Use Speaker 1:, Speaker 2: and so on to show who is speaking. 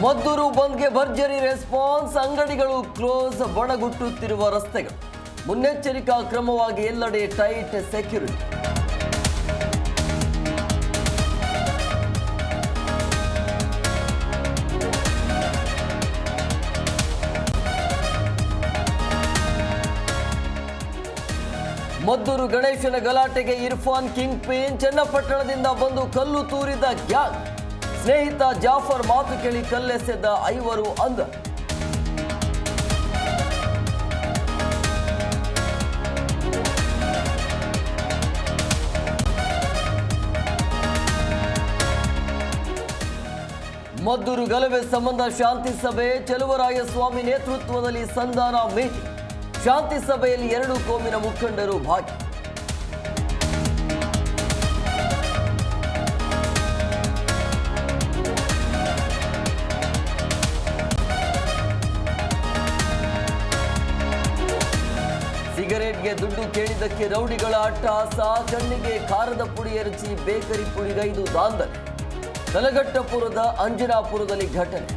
Speaker 1: ಮದ್ದೂರು ಬಂದ್ಗೆ ಭರ್ಜರಿ ರೆಸ್ಪಾನ್ಸ್, ಅಂಗಡಿಗಳು ಕ್ಲೋಸ್, ಬಣಗುಟ್ಟುತ್ತಿರುವ ರಸ್ತೆಗಳು. ಮುನ್ನೆಚ್ಚರಿಕಾ ಕ್ರಮವಾಗಿ ಎಲ್ಲೆಡೆ ಟೈಟ್ ಸೆಕ್ಯೂರಿಟಿ. ಮದ್ದೂರು ಗಣೇಶನ ಗಲಾಟೆಗೆ ಇರ್ಫಾನ್ ಕಿಂಗ್ ಪಿನ್, ಚನ್ನಪಟ್ಟಣದಿಂದ ಬಂದು ಕಲ್ಲು ತೂರಿದ ಗ್ಯಾಂಗ್. ಸ್ನೇಹಿತ ಜಾಫರ್ ಮಾತು ಕೇಳಿ ಕಲ್ಲೆಸೆದ 5 ಅಂಧ. ಮದ್ದೂರು ಗಲಭೆ ಸಂಬಂಧ ಶಾಂತಿ ಸಭೆ, ಚಲುವರಾಯಸ್ವಾಮಿ ನೇತೃತ್ವದಲ್ಲಿ ಸಂಧಾನ ಮೀಟಿಂಗ್. ಶಾಂತಿ ಸಭೆಯಲ್ಲಿ 2 ಕೋಮಿನ ಮುಖಂಡರು ಭಾಗಿ. ಸಿಗರೇಟ್ಗೆ ದುಡ್ಡು ಕೇಳಿದ್ದಕ್ಕೆ ರೌಡಿಗಳ ಅಟ್ಟಹಾಸ, ಕಣ್ಣಿಗೆ ಖಾರದ ಪುಡಿ ಎರಚಿ ಬೇಕರಿ ಪುಡಿಗೈದು ದಾಂಧಲೆ. ಕಲಘಟ್ಟಪುರದ ಅಂಜನಾಪುರದಲ್ಲಿ ಘಟನೆ.